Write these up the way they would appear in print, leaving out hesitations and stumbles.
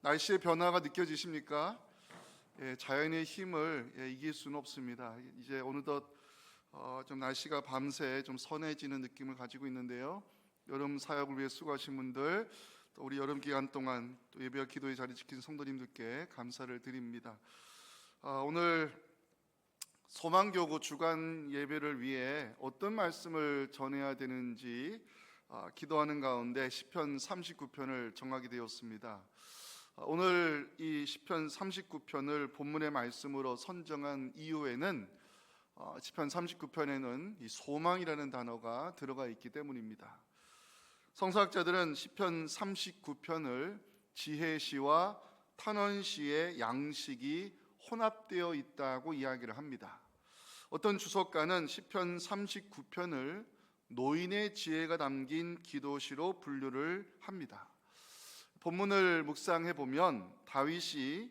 날씨의 변화가 느껴지십니까? 자연의 힘을 이길 수는 없습니다. 이제 어느덧 좀 날씨가 밤새 좀 선해지는 느낌을 가지고 있는데요. 여름 사역을 위해 수고하신 분들, 또 우리 여름 기간 동안 또 예배와 기도의 자리 지킨 성도님들께 감사를 드립니다. 오늘 소망교구 주간 예배를 위해 어떤 말씀을 전해야 되는지 기도하는 가운데 시편 39편을 정하게 되었습니다. 오늘 이 시편 39편을 본문의 말씀으로 선정한 이유에는 시편 39편에는 이 소망이라는 단어가 들어가 있기 때문입니다. 성서학자들은 시편 39편을 지혜시와 탄원시의 양식이 혼합되어 있다고 이야기를 합니다. 어떤 주석가는 시편 39편을 노인의 지혜가 담긴 기도시로 분류를 합니다. 본문을 묵상해 보면 다윗이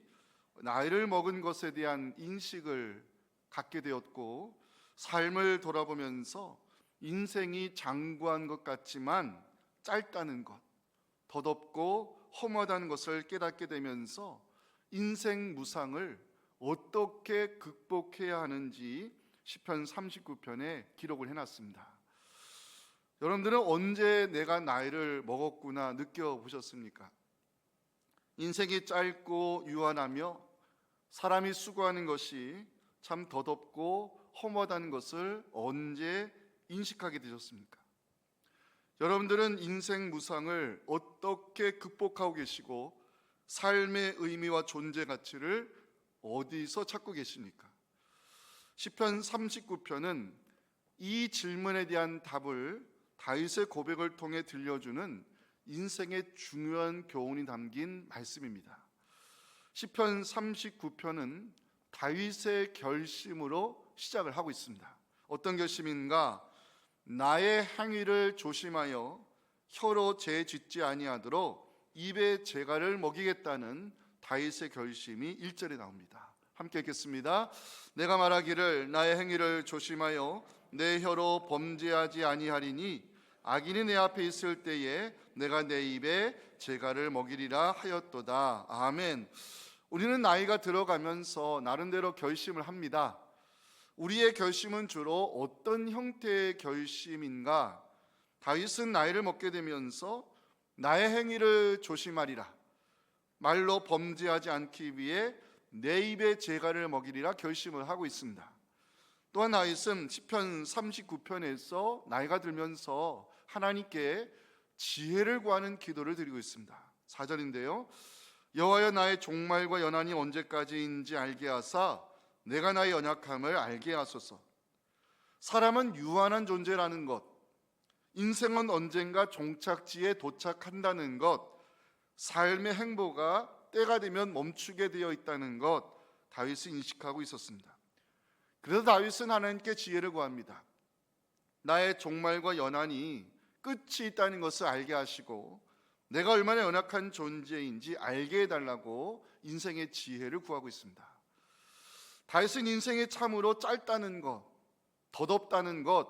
나이를 먹은 것에 대한 인식을 갖게 되었고, 삶을 돌아보면서 인생이 장구한 것 같지만 짧다는 것, 더덥고 험하다는 것을 깨닫게 되면서 인생 무상을 어떻게 극복해야 하는지 시편 39편에 기록을 해놨습니다. 여러분들은 언제 내가 나이를 먹었구나 느껴보셨습니까? 인생이 짧고 유한하며 사람이 수고하는 것이 참 더덥고 험하다는 것을 언제 인식하게 되셨습니까? 여러분들은 인생 무상을 어떻게 극복하고 계시고 삶의 의미와 존재 가치를 어디서 찾고 계십니까? 시편 39편은 이 질문에 대한 답을 다윗의 고백을 통해 들려주는 인생의 중요한 교훈이 담긴 말씀입니다. 시편 39편은 다윗의 결심으로 시작을 하고 있습니다. 어떤 결심인가? 나의 행위를 조심하여 혀로 죄 짓지 아니하도록 입에 재갈을 먹이겠다는 다윗의 결심이 1절에 나옵니다. 함께 읽겠습니다. 내가 말하기를 나의 행위를 조심하여 내 혀로 범죄하지 아니하리니 악인이 내 앞에 있을 때에 내가 내 입에 재갈을 먹이리라 하였도다. 아멘. 우리는 나이가 들어가면서 나름대로 결심을 합니다. 우리의 결심은 주로 어떤 형태의 결심인가? 다윗은 나이를 먹게 되면서 나의 행위를 조심하리라, 말로 범죄하지 않기 위해 내 입에 재갈을 먹이리라 결심을 하고 있습니다. 또한 다윗은 시편 39편에서 나이가 들면서 하나님께 지혜를 구하는 기도를 드리고 있습니다. 4절인데요. 여호와여 나의 종말과 연한이 언제까지인지 알게 하사 내가 나의 연약함을 알게 하소서. 사람은 유한한 존재라는 것, 인생은 언젠가 종착지에 도착한다는 것, 삶의 행보가 때가 되면 멈추게 되어 있다는 것, 다윗은 인식하고 있었습니다. 그래서 다윗은 하나님께 지혜를 구합니다. 나의 종말과 연한이 끝이 있다는 것을 알게 하시고 내가 얼마나 연약한 존재인지 알게 해달라고 인생의 지혜를 구하고 있습니다. 다윗은 인생이 참으로 짧다는 것, 더덥다는 것,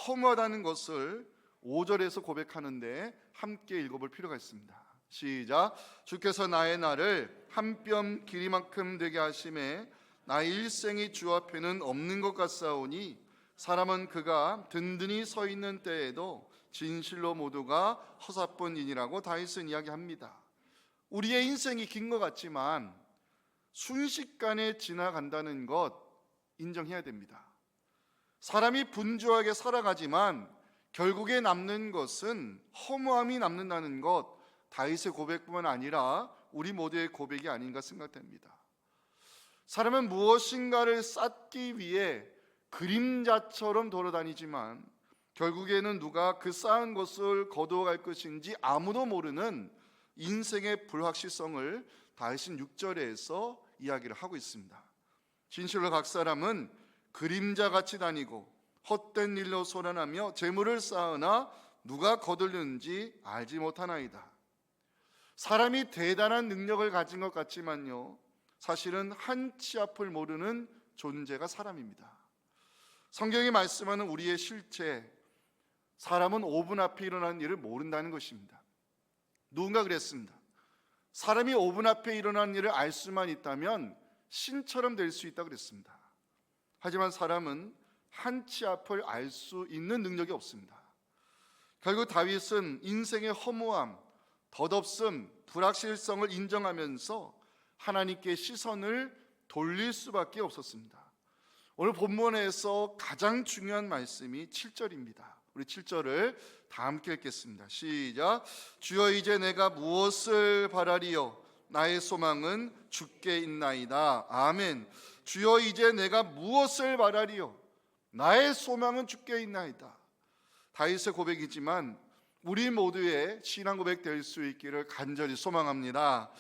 험하다는 것을 5절에서 고백하는데 함께 읽어볼 필요가 있습니다. 시작. 주께서 나의 날을 한 뼘 길이만큼 되게 하심에 나의 일생이 주 앞에는 없는 것 같사오니 사람은 그가 든든히 서 있는 때에도 진실로 모두가 허사뿐이니라고 다윗은 이야기합니다. 우리의 인생이 긴 것 같지만 순식간에 지나간다는 것 인정해야 됩니다. 사람이 분주하게 살아가지만 결국에 남는 것은 허무함이 남는다는 것, 다윗의 고백뿐만 아니라 우리 모두의 고백이 아닌가 생각됩니다. 사람은 무엇인가를 쌓기 위해 그림자처럼 돌아다니지만 결국에는 누가 그 쌓은 것을 거두어갈 것인지 아무도 모르는 인생의 불확실성을 다윗은 6절에서 이야기를 하고 있습니다. 진실로 각 사람은 그림자같이 다니고 헛된 일로 소란하며 재물을 쌓으나 누가 거둘는지 알지 못하나이다. 사람이 대단한 능력을 가진 것 같지만요, 사실은 한치 앞을 모르는 존재가 사람입니다. 성경이 말씀하는 우리의 실체, 사람은 5분 앞에 일어나는 일을 모른다는 것입니다. 누군가 그랬습니다. 사람이 5분 앞에 일어난 일을 알 수만 있다면 신처럼 될 수 있다고 그랬습니다. 하지만 사람은 한치 앞을 알 수 있는 능력이 없습니다. 결국 다윗은 인생의 허무함, 덧없음, 불확실성을 인정하면서 하나님께 시선을 돌릴 수밖에 없었습니다. 오늘 본문에서 가장 중요한 말씀이 7절입니다. 우리 7절을 다 함께 읽겠습니다. 시작. 주여 이제 내가 무엇을 바라리요? 나의 소망은 주께 있나이다. 아멘. 주여 이제 내가 무엇을 바라리요? 나의 소망은 주께 있나이다. 다윗의 고백이지만 우리 모두의 신앙 고백 될 수 있기를 간절히 소망합니다.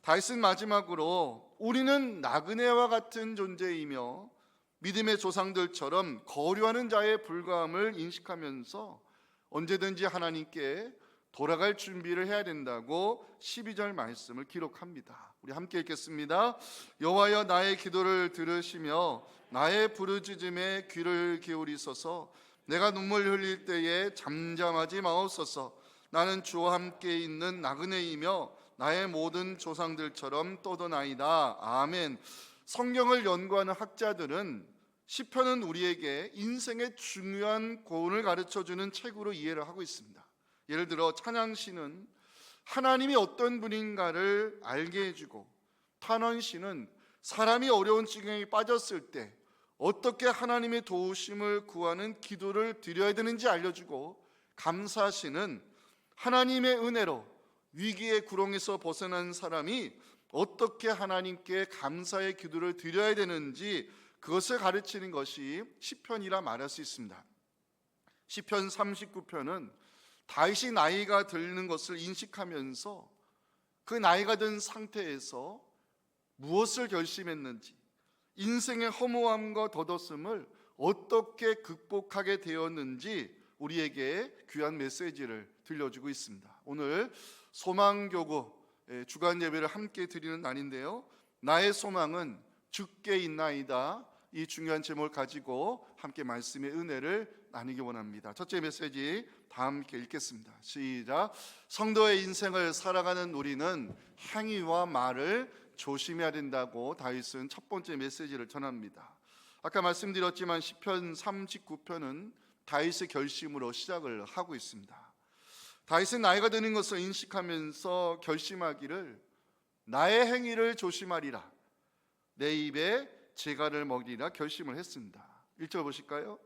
다윗은 마지막으로 우리는 나그네와 같은 존재이며 믿음의 조상들처럼 거류하는 자의 불과함을 인식하면서 언제든지 하나님께 돌아갈 준비를 해야 된다고 12절 말씀을 기록합니다. 우리 함께 읽겠습니다. 여호와여 나의 기도를 들으시며 나의 부르짖음에 귀를 기울이소서. 내가 눈물 흘릴 때에 잠잠하지 마옵소서. 나는 주와 함께 있는 나그네이며 나의 모든 조상들처럼 떠도나이다. 아멘. 성경을 연구하는 학자들은 시편은 우리에게 인생의 중요한 고운을 가르쳐주는 책으로 이해를 하고 있습니다. 예를 들어 찬양시는 하나님이 어떤 분인가를 알게 해주고, 탄원시는 사람이 어려운 지경에 빠졌을 때 어떻게 하나님의 도우심을 구하는 기도를 드려야 되는지 알려주고, 감사시는 하나님의 은혜로 위기의 구렁에서 벗어난 사람이 어떻게 하나님께 감사의 기도를 드려야 되는지 그것을 가르치는 것이 시편이라 말할 수 있습니다. 시편 39편은 다윗이 나이가 들는 것을 인식하면서 그 나이가 든 상태에서 무엇을 결심했는지, 인생의 허무함과 덧없음을 어떻게 극복하게 되었는지 우리에게 귀한 메시지를 들려주고 있습니다. 오늘 소망교구 주간 예배를 함께 드리는 날인데요, 나의 소망은 주께 있나이다. 이 중요한 제목을 가지고 함께 말씀의 은혜를 나누기 원합니다. 첫째 메시지 다 함께 읽겠습니다. 시작. 성도의 인생을 살아가는 우리는 행위와 말을 조심해야 된다고 다윗은 첫 번째 메시지를 전합니다. 아까 말씀드렸지만 시편 39편은 다윗의 결심으로 시작을 하고 있습니다. 다윗은 나이가 드는 것을 인식하면서 결심하기를 나의 행위를 조심하리라, 내 입에 재갈을 먹이리라 결심을 했습니다. 1절 보실까요?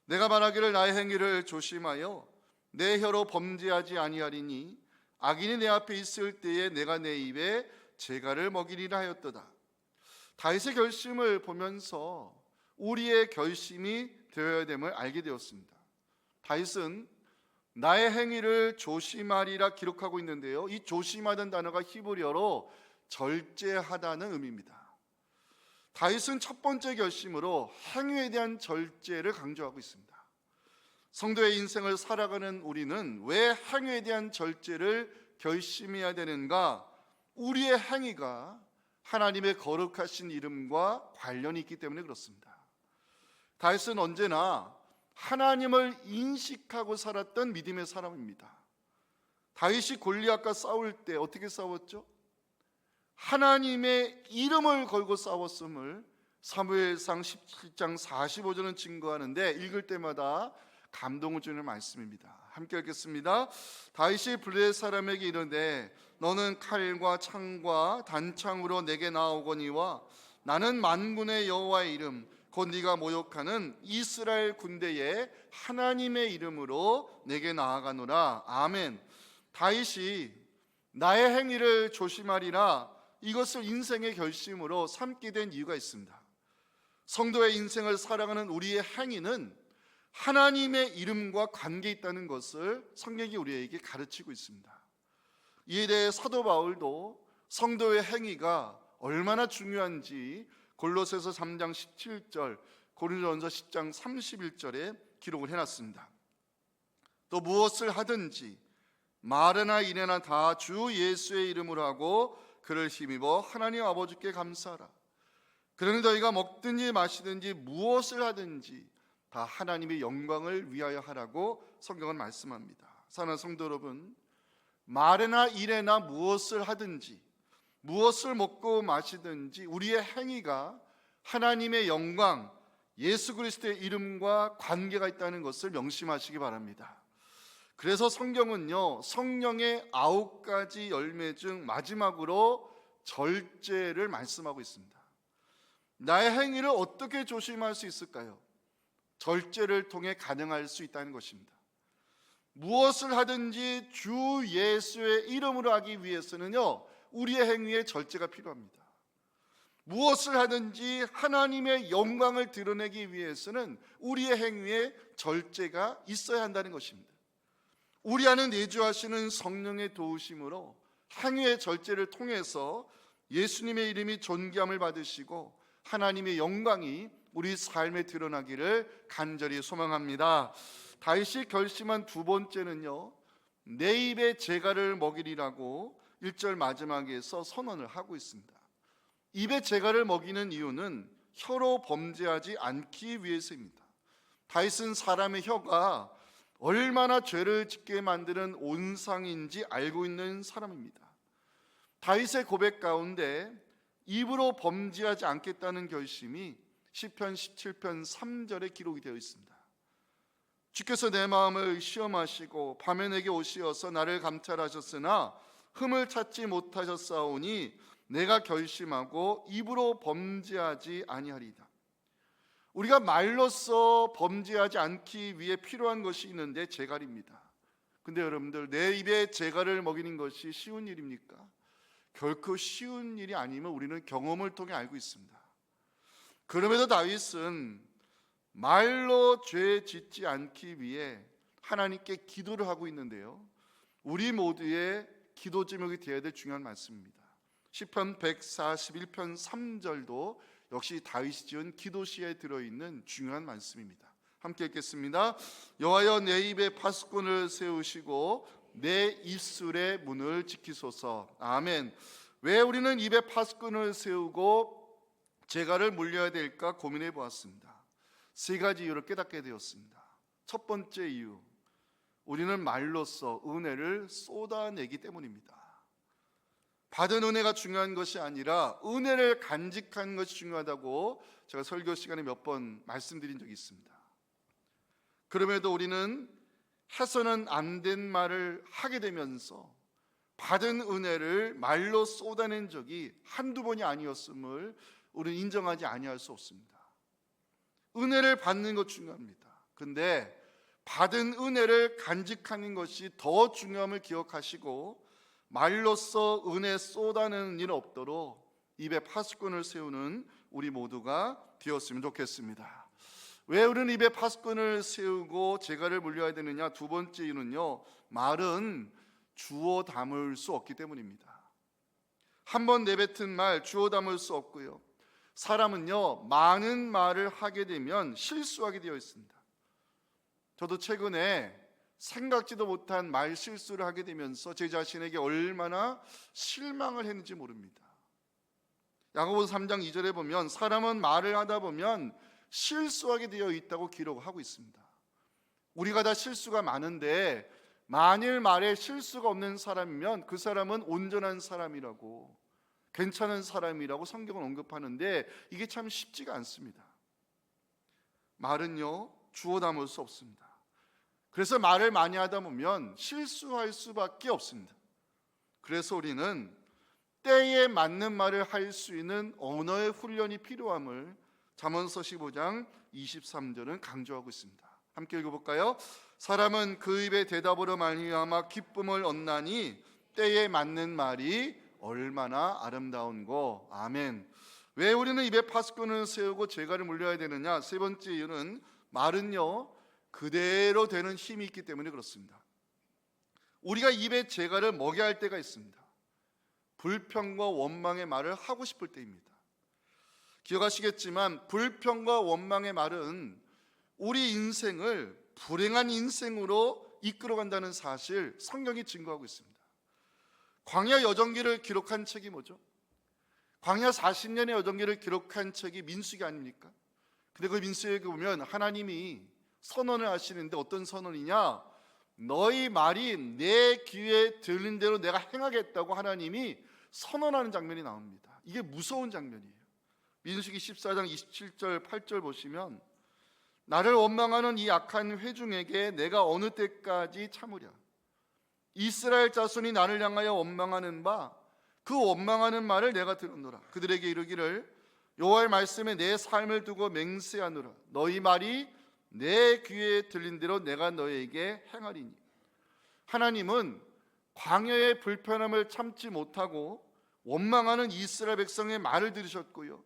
내가 말하기를 나의 행위를 조심하여 내 혀로 범죄하지 아니하리니 악인이 내 앞에 있을 때에 내가 내 입에 재갈을 먹이리라 하였도다. 다윗의 결심을 보면서 우리의 결심이 되어야 됨을 알게 되었습니다. 다윗은 나의 행위를 조심하리라 기록하고 있는데요, 이 조심하다는 단어가 히브리어로 절제하다는 의미입니다. 다윗은 첫 번째 결심으로 행위에 대한 절제를 강조하고 있습니다. 성도의 인생을 살아가는 우리는 왜 행위에 대한 절제를 결심해야 되는가? 우리의 행위가 하나님의 거룩하신 이름과 관련이 있기 때문에 그렇습니다. 다윗은 언제나 하나님을 인식하고 살았던 믿음의 사람입니다. 다윗이 골리앗과 싸울 때 어떻게 싸웠죠? 하나님의 이름을 걸고 싸웠음을 사무엘상 17장 45절은 증거하는데, 읽을 때마다 감동을 주는 말씀입니다. 함께 읽겠습니다. 다윗이 블레 사람에게 이르되 너는 칼과 창과 단창으로 내게 나오거니와 나는 만군의 여호와의 이름 곧 네가 모욕하는 이스라엘 군대의 하나님의 이름으로 내게 나아가노라. 아멘. 다윗이 나의 행위를 조심하리라, 이것을 인생의 결심으로 삼게 된 이유가 있습니다. 성도의 인생을 살아가는 우리의 행위는 하나님의 이름과 관계 있다는 것을 성경이 우리에게 가르치고 있습니다. 이에 대해 사도 바울도 성도의 행위가 얼마나 중요한지 골로새서 3장 17절, 고린도전서 10장 31절에 기록을 해놨습니다. 또 무엇을 하든지 말이나 일이나 다 주 예수의 이름으로 하고 그를 힘입어 하나님 아버지께 감사하라. 그러니 너희가 먹든지 마시든지 무엇을 하든지 다 하나님의 영광을 위하여 하라고 성경은 말씀합니다. 사랑하는 성도 여러분, 말이나 일이나 무엇을 하든지 무엇을 먹고 마시든지 우리의 행위가 하나님의 영광, 예수 그리스도의 이름과 관계가 있다는 것을 명심하시기 바랍니다. 그래서 성경은요, 성령의 9가지 열매 중 마지막으로 절제를 말씀하고 있습니다. 나의 행위를 어떻게 조심할 수 있을까요? 절제를 통해 가능할 수 있다는 것입니다. 무엇을 하든지 주 예수의 이름으로 하기 위해서는요, 우리의 행위에 절제가 필요합니다. 무엇을 하든지 하나님의 영광을 드러내기 위해서는 우리의 행위에 절제가 있어야 한다는 것입니다. 우리 안에 내주하시는 성령의 도우심으로 행위의 절제를 통해서 예수님의 이름이 존귀함을 받으시고 하나님의 영광이 우리 삶에 드러나기를 간절히 소망합니다. 다윗이 결심한 두 번째는요, 내 입에 재갈을 먹이리라고 1절 마지막에서 선언을 하고 있습니다. 입에 재갈을 먹이는 이유는 혀로 범죄하지 않기 위해서입니다. 다윗은 사람의 혀가 얼마나 죄를 짓게 만드는 온상인지 알고 있는 사람입니다. 다윗의 고백 가운데 입으로 범죄하지 않겠다는 결심이 시편 17편 3절에 기록이 되어 있습니다. 주께서 내 마음을 시험하시고 밤에 내게 오시어서 나를 감찰하셨으나 흠을 찾지 못하셨사오니 내가 결심하고 입으로 범죄하지 아니하리이다. 우리가 말로써 범죄하지 않기 위해 필요한 것이 있는데 재갈입니다. 근데 여러분들, 내 입에 재갈을 먹이는 것이 쉬운 일입니까? 결코 쉬운 일이 아니면 우리는 경험을 통해 알고 있습니다. 그럼에도 다윗은 말로 죄 짓지 않기 위해 하나님께 기도를 하고 있는데요, 우리 모두의 기도 제목이 되어야 될 중요한 말씀입니다. 시편 141편 3절도 역시 다윗이 지은 기도시에 들어있는 중요한 말씀입니다. 함께 읽겠습니다. 여호와여, 내 입에 파수꾼을 세우시고 내 입술의 문을 지키소서. 아멘. 왜 우리는 입에 파수꾼을 세우고 재갈을 물려야 될까 고민해 보았습니다. 세 가지 이유를 깨닫게 되었습니다. 첫 번째 이유, 우리는 말로써 은혜를 쏟아내기 때문입니다. 받은 은혜가 중요한 것이 아니라 은혜를 간직하는 것이 중요하다고 제가 설교 시간에 몇 번 말씀드린 적이 있습니다. 그럼에도 우리는 해서는 안 된 말을 하게 되면서 받은 은혜를 말로 쏟아낸 적이 한두 번이 아니었음을 우리는 인정하지 아니할 수 없습니다. 은혜를 받는 것 중요합니다. 근데 받은 은혜를 간직하는 것이 더 중요함을 기억하시고 말로써 은혜 쏟아내는 일 없도록 입에 파수꾼을 세우는 우리 모두가 되었으면 좋겠습니다. 왜 우리는 입에 파수꾼을 세우고 재갈을 물려야 되느냐? 두 번째 이유는요, 말은 주워 담을 수 없기 때문입니다. 한 번 내뱉은 말 주워 담을 수 없고요, 사람은요 많은 말을 하게 되면 실수하게 되어 있습니다. 저도 최근에 생각지도 못한 말 실수를 하게 되면서 제 자신에게 얼마나 실망을 했는지 모릅니다. 야고보서 3장 2절에 보면 사람은 말을 하다 보면 실수하게 되어 있다고 기록하고 있습니다. 우리가 다 실수가 많은데 만일 말에 실수가 없는 사람이면 그 사람은 온전한 사람이라고, 괜찮은 사람이라고 성경은 언급하는데 이게 참 쉽지가 않습니다. 말은요 주워 담을 수 없습니다. 그래서 말을 많이 하다 보면 실수할 수밖에 없습니다. 그래서 우리는 때에 맞는 말을 할 수 있는 언어의 훈련이 필요함을 잠언서 15장 23절은 강조하고 있습니다. 함께 읽어볼까요? 사람은 그 입의 대답으로 말미암아 기쁨을 얻나니 때에 맞는 말이 얼마나 아름다운고. 아멘. 왜 우리는 입에 파수꾼을 세우고 재갈을 물려야 되느냐? 세 번째 이유는 말은요 그대로 되는 힘이 있기 때문에 그렇습니다. 우리가 입에 재갈을 먹여야 할 때가 있습니다. 불평과 원망의 말을 하고 싶을 때입니다. 기억하시겠지만 불평과 원망의 말은 우리 인생을 불행한 인생으로 이끌어간다는 사실 성경이 증거하고 있습니다. 광야 여정기를 기록한 책이 뭐죠? 광야 40년의 여정기를 기록한 책이 민수기 아닙니까? 근데 그 민수기에 보면 하나님이 선언을 하시는데 어떤 선언이냐? 너희 말이 내 귀에 들린 대로 내가 행하겠다고 하나님이 선언하는 장면이 나옵니다. 이게 무서운 장면이에요. 민수기 14장 27절 8절 보시면 나를 원망하는 이 악한 회중에게 내가 어느 때까지 참으랴. 이스라엘 자손이 나를 향하여 원망하는 바 그 원망하는 말을 내가 들었노라. 그들에게 이르기를 여호와의 말씀에 내 삶을 두고 맹세하노라. 너희 말이 내 귀에 들린 대로 내가 너희에게 행하리니. 하나님은 광야의 불편함을 참지 못하고 원망하는 이스라엘 백성의 말을 들으셨고요,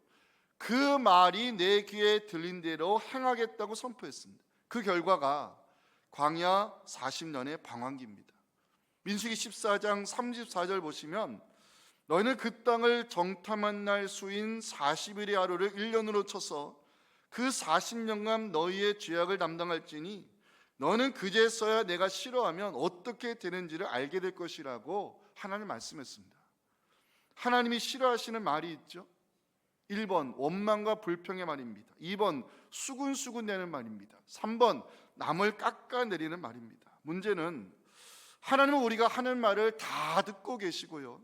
그 말이 내 귀에 들린 대로 행하겠다고 선포했습니다. 그 결과가 광야 40년의 방황기입니다. 민수기 14장 34절 보시면 너희는 그 땅을 정탐한 날 수인 40일의 하루를 1년으로 쳐서 그 40년간 너희의 죄악을 담당할지니 너는 그제서야 내가 싫어하면 어떻게 되는지를 알게 될 것이라고 하나님 말씀했습니다. 하나님이 싫어하시는 말이 있죠. 1번 원망과 불평의 말입니다. 2번 수군수군대는 말입니다. 3번 남을 깎아내리는 말입니다. 문제는 하나님은 우리가 하는 말을 다 듣고 계시고요,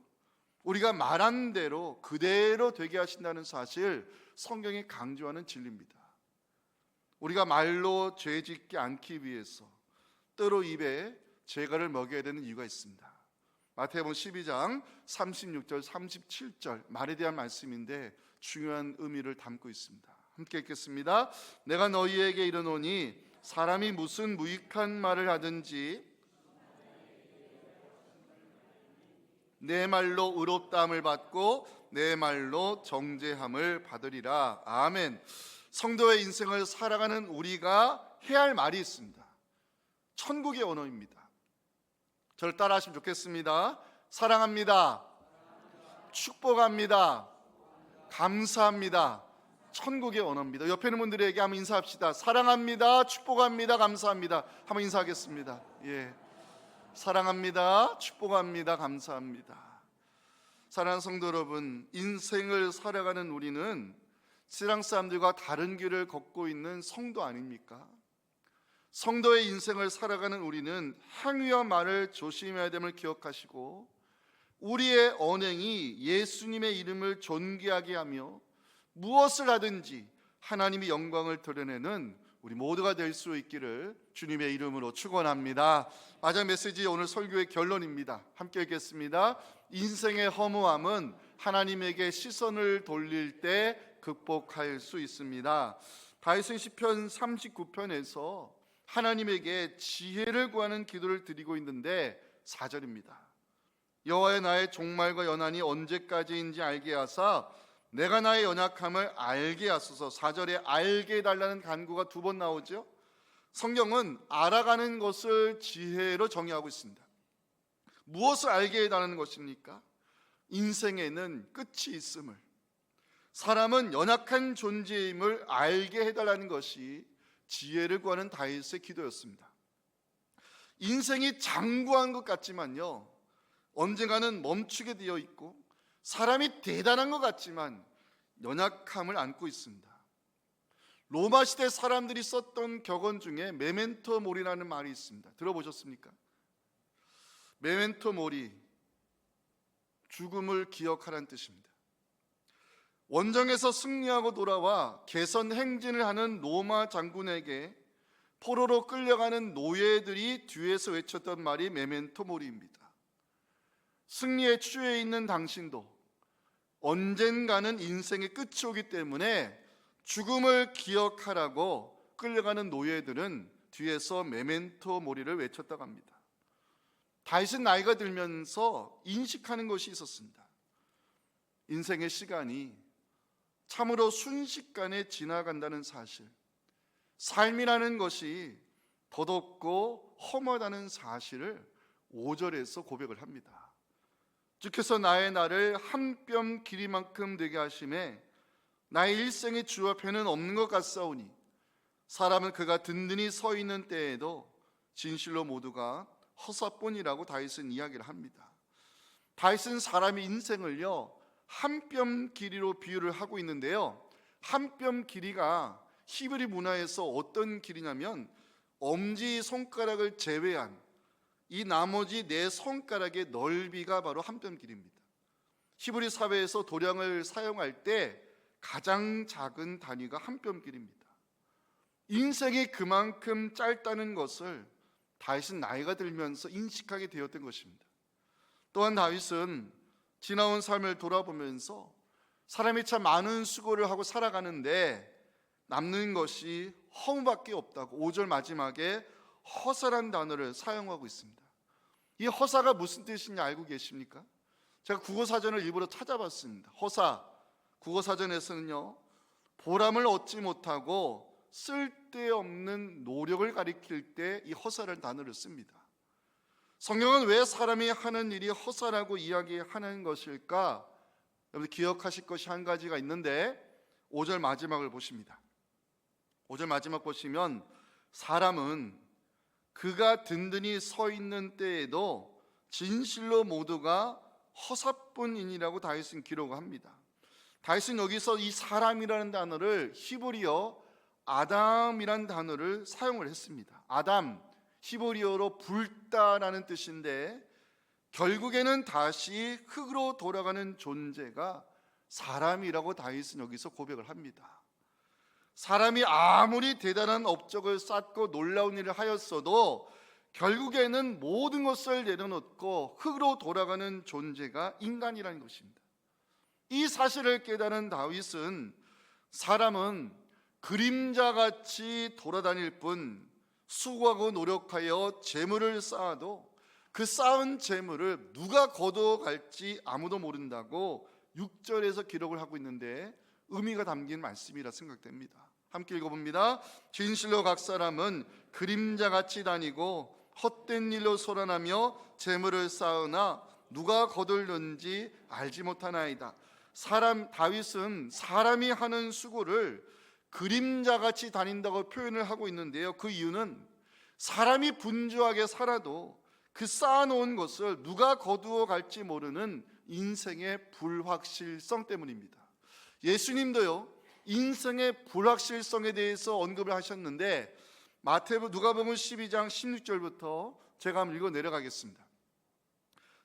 우리가 말한 대로 그대로 되게 하신다는 사실, 성경이 강조하는 진리입니다. 우리가 말로 죄 짓지 않기 위해서 때로 입에 죄가를 먹여야 되는 이유가 있습니다. 마태복음 12장 36절 37절 말에 대한 말씀인데 중요한 의미를 담고 있습니다. 함께 읽겠습니다. 내가 너희에게 이르노니 사람이 무슨 무익한 말을 하든지 내 말로 의롭다함을 받고 내 말로 정죄함을 받으리라. 아멘. 성도의 인생을 살아가는 우리가 해야 할 말이 있습니다. 천국의 언어입니다. 저를 따라하시면 좋겠습니다. 사랑합니다. 축복합니다. 감사합니다. 천국의 언어입니다. 옆에 있는 분들에게 한번 인사합시다. 사랑합니다. 축복합니다. 감사합니다. 한번 인사하겠습니다. 예. 사랑합니다. 축복합니다. 감사합니다. 사랑하는 성도 여러분, 인생을 살아가는 우리는 세상 사람들과 다른 길을 걷고 있는 성도 아닙니까? 성도의 인생을 살아가는 우리는 행위와 말을 조심해야 됨을 기억하시고 우리의 언행이 예수님의 이름을 존귀하게 하며 무엇을 하든지 하나님의 영광을 드러내는 우리 모두가 될 수 있기를 주님의 이름으로 축원합니다. 마지막 메시지 오늘 설교의 결론입니다. 함께 읽겠습니다. 인생의 허무함은 하나님에게 시선을 돌릴 때 극복할 수 있습니다. 다윗은 시편 39편에서 하나님에게 지혜를 구하는 기도를 드리고 있는데 4절입니다. 여호와여 나의 종말과 연한이 언제까지인지 알게 하사 내가 나의 연약함을 알게 하소서. 4절에 알게 해달라는 간구가 2번 나오죠. 성경은 알아가는 것을 지혜로 정의하고 있습니다. 무엇을 알게 해달라는 것입니까? 인생에는 끝이 있음을, 사람은 연약한 존재임을 알게 해달라는 것이 지혜를 구하는 다윗의 기도였습니다. 인생이 장구한 것 같지만요, 언젠가는 멈추게 되어 있고 사람이 대단한 것 같지만 연약함을 안고 있습니다. 로마 시대 사람들이 썼던 격언 중에 메멘토 모리라는 말이 있습니다. 들어보셨습니까? 메멘토 모리, 죽음을 기억하라는 뜻입니다. 원정에서 승리하고 돌아와 개선 행진을 하는 로마 장군에게 포로로 끌려가는 노예들이 뒤에서 외쳤던 말이 메멘토 모리입니다. 승리에 취해 있는 당신도 언젠가는 인생의 끝이 오기 때문에 죽음을 기억하라고 끌려가는 노예들은 뒤에서 메멘토 모리를 외쳤다고 합니다. 다윗은 나이가 들면서 인식하는 것이 있었습니다. 인생의 시간이 참으로 순식간에 지나간다는 사실, 삶이라는 것이 덧없고 험하다는 사실을 5절에서 고백을 합니다. 주께서 나의 날을 한 뼘 길이만큼 되게 하심에 나의 일생의 주 앞에는 없는 것 같사오니 사람은 그가 든든히 서 있는 때에도 진실로 모두가 허사뿐이라고 다윗은 이야기를 합니다. 다윗은 사람의 인생을요 한 뼘 길이로 비유를 하고 있는데요, 한 뼘 길이가 히브리 문화에서 어떤 길이냐면 엄지 손가락을 제외한 이 나머지 네 손가락의 넓이가 바로 한 뼘 길입니다. 히브리 사회에서 도량을 사용할 때 가장 작은 단위가 한 뼘길입니다. 인생이 그만큼 짧다는 것을 다윗은 나이가 들면서 인식하게 되었던 것입니다. 또한 다윗은 지나온 삶을 돌아보면서 사람이 참 많은 수고를 하고 살아가는데 남는 것이 허무밖에 없다고 5절 마지막에 허사란 단어를 사용하고 있습니다. 이 허사가 무슨 뜻인지 알고 계십니까? 제가 국어사전을 일부러 찾아봤습니다. 허사, 국어사전에서는요, 보람을 얻지 못하고 쓸데없는 노력을 가리킬 때 이 허사라는 단어를 씁니다. 성경은 왜 사람이 하는 일이 허사라고 이야기하는 것일까? 여러분 기억하실 것이 한 가지가 있는데 5절 마지막을 보십니다. 5절 마지막 보시면 사람은 그가 든든히 서 있는 때에도 진실로 모두가 허사뿐이니라고 다윗은 기록합니다. 다윗은 여기서 이 사람이라는 단어를 히브리어 아담이라는 단어를 사용을 했습니다. 아담, 히브리어로 불다라는 뜻인데 결국에는 다시 흙으로 돌아가는 존재가 사람이라고 다윗은 여기서 고백을 합니다. 사람이 아무리 대단한 업적을 쌓고 놀라운 일을 하였어도 결국에는 모든 것을 내려놓고 흙으로 돌아가는 존재가 인간이라는 것입니다. 이 사실을 깨달은 다윗은 사람은 그림자같이 돌아다닐 뿐 수고하고 노력하여 재물을 쌓아도 그 쌓은 재물을 누가 거둬갈지 아무도 모른다고 6절에서 기록을 하고 있는데 의미가 담긴 말씀이라 생각됩니다. 함께 읽어봅니다. 진실로 각 사람은 그림자같이 다니고 헛된 일로 소란하며 재물을 쌓으나 누가 거둘는지 알지 못하나이다. 다윗은 사람이 하는 수고를 그림자같이 다닌다고 표현을 하고 있는데요, 그 이유는 사람이 분주하게 살아도 그 쌓아놓은 것을 누가 거두어 갈지 모르는 인생의 불확실성 때문입니다. 예수님도요, 인생의 불확실성에 대해서 언급을 하셨는데 누가복음 12장 16절부터 제가 한번 읽어 내려가겠습니다.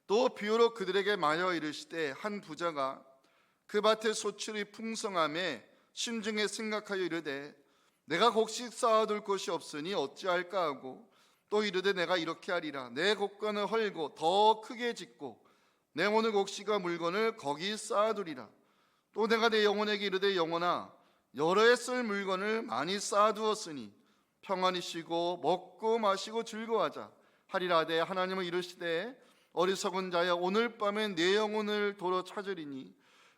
또 비유로 그들에게 말하여 이르시되 한 부자가 그 밭의 소출이 풍성함에 심중에 생각하여 이르되 내가 곡식 쌓아둘 곳이 없으니 어찌할까 하고 또 이르되 내가 이렇게 하리라. 내 곡간을 헐고 더 크게 짓고 내 모든 곡식과 물건을 거기 쌓아두리라. 또 내가 내 영혼에게 이르되 영혼아 여러 해 쓸 물건을 많이 쌓아두었으니 평안히 쉬고 먹고 마시고 즐거워하자 하리라 하되 하나님은 이르시되 어리석은 자여 오늘 밤에 내 영혼을 도로 찾으리니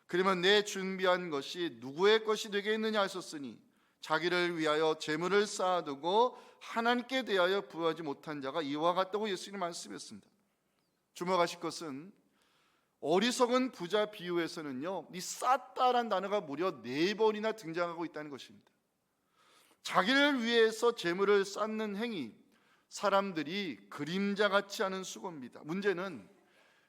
그러면 내 준비한 것이 누구의 것이 되겠느냐 하셨으니 자기를 위하여 재물을 쌓아두고 하나님께 대하여 부여하지 못한 자가 이와 같다고 예수님이 말씀했습니다. 주목하실 것은 어리석은 부자 비유에서는요, 이 쌓다라는 단어가 무려 4번이나 등장하고 있다는 것입니다. 자기를 위해서 재물을 쌓는 행위, 사람들이 그림자같이 하는 수고입니다. 문제는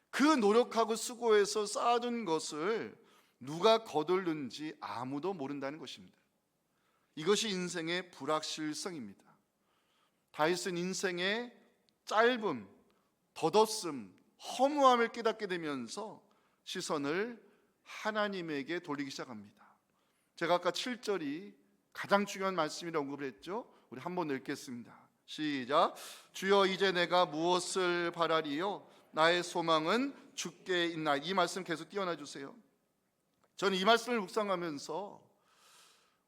그 노력하고 수고해서 쌓아둔 것을 누가 거둘는지 아무도 모른다는 것입니다. 이것이 인생의 불확실성입니다. 다윗은 인생의 짧음, 덧없음, 허무함을 깨닫게 되면서 시선을 하나님에게 돌리기 시작합니다. 제가 아까 7절이 가장 중요한 말씀이라고 언급을 했죠. 우리 한번 읽겠습니다. 시작. 주여 이제 내가 무엇을 바라리요? 나의 소망은 주께 있나. 이 말씀 계속 띄워놔 주세요. 저는 이 말씀을 묵상하면서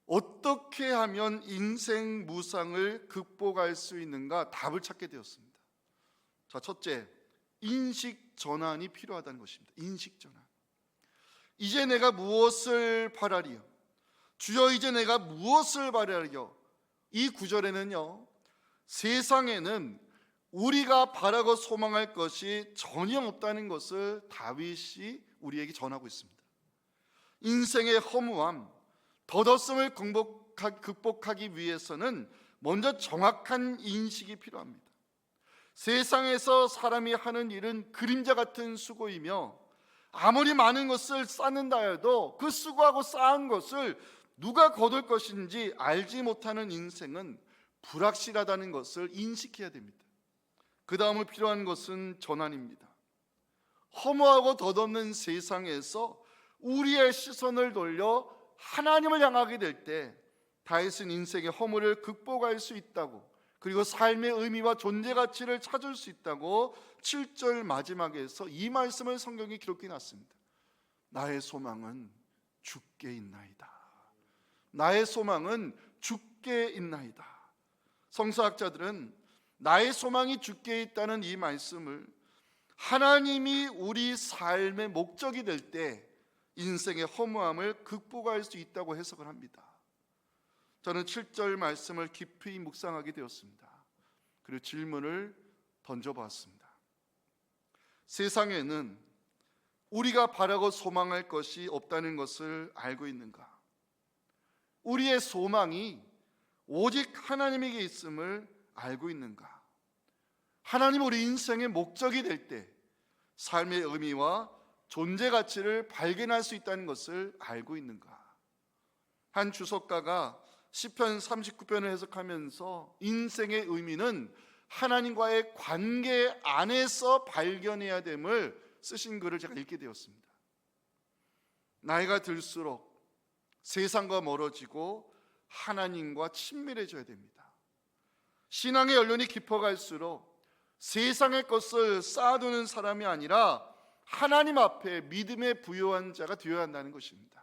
어떻게 하면 인생 무상을 극복할 수 있는가 답을 찾게 되었습니다. 자, 첫째, 인식 전환이 필요하다는 것입니다. 인식 전환. 이제 내가 무엇을 바라리요? 주여 이제 내가 무엇을 바라리요? 이 구절에는요, 세상에는 우리가 바라고 소망할 것이 전혀 없다는 것을 다윗이 우리에게 전하고 있습니다. 인생의 허무함, 덧없음을 극복하기 위해서는 먼저 정확한 인식이 필요합니다. 세상에서 사람이 하는 일은 그림자 같은 수고이며 아무리 많은 것을 쌓는다 해도 그 수고하고 쌓은 것을 누가 거둘 것인지 알지 못하는 인생은 불확실하다는 것을 인식해야 됩니다. 그 다음으로 필요한 것은 전환입니다. 허무하고 덧없는 세상에서 우리의 시선을 돌려 하나님을 향하게 될 때 다윗은 인생의 허물을 극복할 수 있다고, 그리고 삶의 의미와 존재 가치를 찾을 수 있다고 7절 마지막에서 이 말씀을 성경에 기록해 놨습니다. 나의 소망은 주께 있나이다. 나의 소망은 주께 있나이다. 성서학자들은 나의 소망이 주께 있다는 이 말씀을 하나님이 우리 삶의 목적이 될 때 인생의 허무함을 극복할 수 있다고 해석을 합니다. 저는 7절 말씀을 깊이 묵상하게 되었습니다. 그리고 질문을 던져보았습니다. 세상에는 우리가 바라고 소망할 것이 없다는 것을 알고 있는가? 우리의 소망이 오직 하나님에게 있음을 알고 있는가? 하나님 우리 인생의 목적이 될 때 삶의 의미와 존재 가치를 발견할 수 있다는 것을 알고 있는가? 한 주석가가 시편 39편을 해석하면서 인생의 의미는 하나님과의 관계 안에서 발견해야 됨을 쓰신 글을 제가 읽게 되었습니다. 나이가 들수록 세상과 멀어지고 하나님과 친밀해져야 됩니다. 신앙의 연륜이 깊어갈수록 세상의 것을 쌓아두는 사람이 아니라 하나님 앞에 믿음에 부요한 자가 되어야 한다는 것입니다.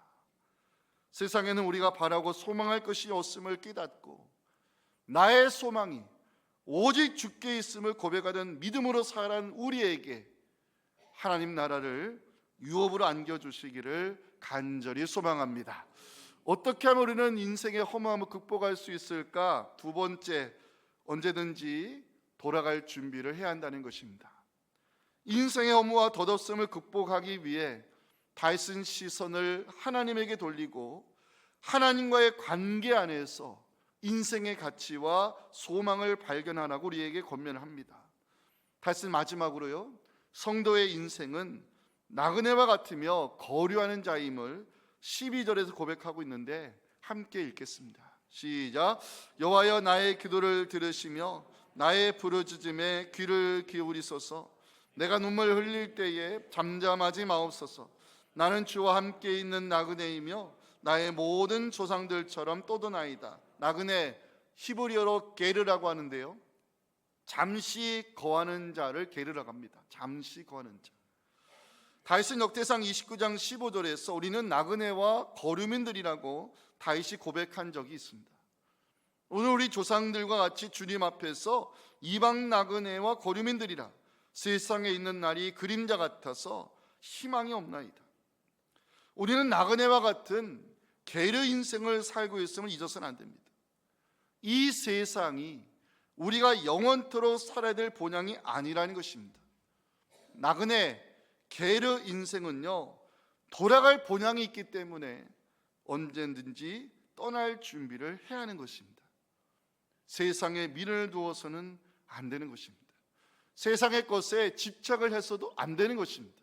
세상에는 우리가 바라고 소망할 것이 없음을 깨닫고 나의 소망이 오직 주께 있음을 고백하던 믿음으로 살아가는 우리에게 하나님 나라를 유업으로 안겨주시기를 간절히 소망합니다. 어떻게 하면 우리는 인생의 허무함을 극복할 수 있을까? 두 번째, 언제든지 돌아갈 준비를 해야 한다는 것입니다. 인생의 허무와 덧없음을 극복하기 위해 다윗은 시선을 하나님에게 돌리고 하나님과의 관계 안에서 인생의 가치와 소망을 발견하라고 우리에게 권면합니다. 다윗은 마지막으로요, 성도의 인생은 나그네와 같으며 거류하는 자임을 12절에서 고백하고 있는데 함께 읽겠습니다. 시작. 여호와여 나의 기도를 들으시며 나의 부르짖음에 귀를 기울이소서. 내가 눈물 흘릴 때에 잠잠하지 마옵소서. 나는 주와 함께 있는 나그네이며 나의 모든 조상들처럼 떠도나이다. 나그네 히브리어로 게르라고 하는데요, 잠시 거하는 자를 게르라고 합니다. 잠시 거하는 자. 다윗은 역대상 29장 15절에서 우리는 나그네와 거류민들이라고 다윗이 고백한 적이 있습니다. 오늘 우리 조상들과 같이 주님 앞에서 이방 나그네와 거류민들이라 세상에 있는 날이 그림자 같아서 희망이 없나이다. 우리는 나그네와 같은 게르 인생을 살고 있음을 잊어서는 안 됩니다. 이 세상이 우리가 영원토록 살아야 될 본향이 아니라는 것입니다. 나그네 게르 인생은요, 돌아갈 본향이 있기 때문에 언제든지 떠날 준비를 해야 하는 것입니다. 세상에 미련을 두어서는 안 되는 것입니다. 세상의 것에 집착을 해서도 안 되는 것입니다.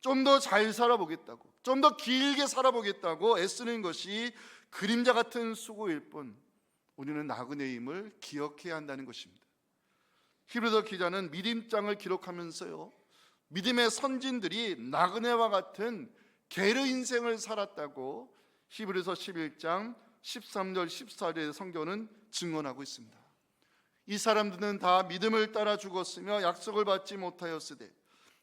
좀 더 잘 살아보겠다고, 좀 더 길게 살아보겠다고 애쓰는 것이 그림자 같은 수고일 뿐 우리는 나그네임을 기억해야 한다는 것입니다. 히브리서 기자는 믿음장을 기록하면서요, 믿음의 선진들이 나그네와 같은 게르 인생을 살았다고 히브리서 11장 13절 14절의 성경은 증언하고 있습니다. 이 사람들은 다 믿음을 따라 죽었으며 약속을 받지 못하였으되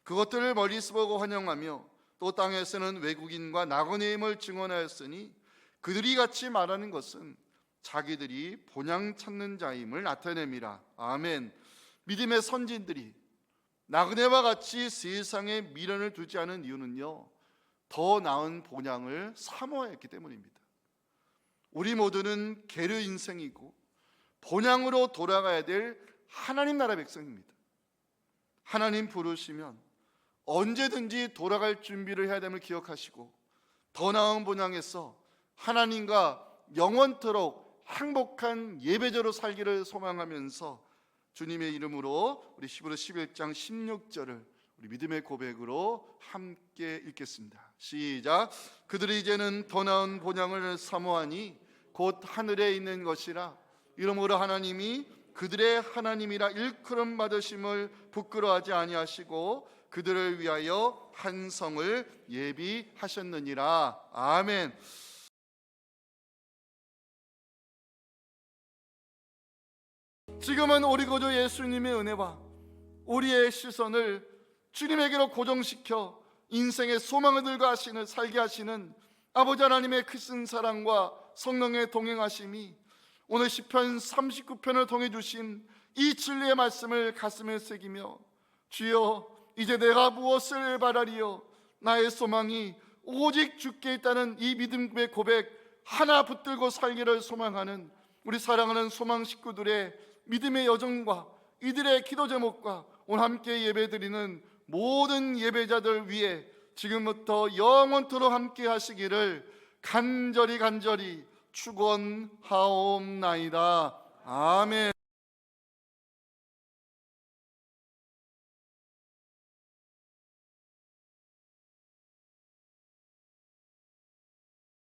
그것들을 멀리서 보고 환영하며 또 땅에서는 외국인과 나그네임을 증언하였으니 그들이 같이 말하는 것은 자기들이 본향 찾는 자임을 나타냅니다. 아멘. 믿음의 선진들이 나그네와 같이 세상에 미련을 두지 않은 이유는요, 더 나은 본향을 사모했기 때문입니다. 우리 모두는 게르 인생이고 본향으로 돌아가야 될 하나님 나라 백성입니다. 하나님 부르시면 언제든지 돌아갈 준비를 해야 됨을 기억하시고 더 나은 본향에서 하나님과 영원토록 행복한 예배자로 살기를 소망하면서 주님의 이름으로 우리 히브리서 11장 16절을 우리 믿음의 고백으로 함께 읽겠습니다. 시작. 그들이 이제는 더 나은 본향을 사모하니 곧 하늘에 있는 것이라. 이러므로 하나님이 그들의 하나님이라 일컬음 받으심을 부끄러워하지 아니하시고 그들을 위하여 한 성을 예비하셨느니라. 아멘. 지금은 우리 구주 예수님의 은혜와 우리의 시선을 주님에게로 고정시켜 인생의 소망을 들고 살게 하시는 아버지 하나님의 크신 사랑과 성령의 동행하심이 오늘 시편 39편을 통해 주신 이 진리의 말씀을 가슴에 새기며, 주여 이제 내가 무엇을 바라리요, 나의 소망이 오직 주께 있다는 이 믿음의 고백 하나 붙들고 살기를 소망하는 우리 사랑하는 소망 식구들의 믿음의 여정과 이들의 기도 제목과 오늘 함께 예배드리는 모든 예배자들 위해 지금부터 영원토록 함께 하시기를 간절히 축원하옵나이다. 아멘.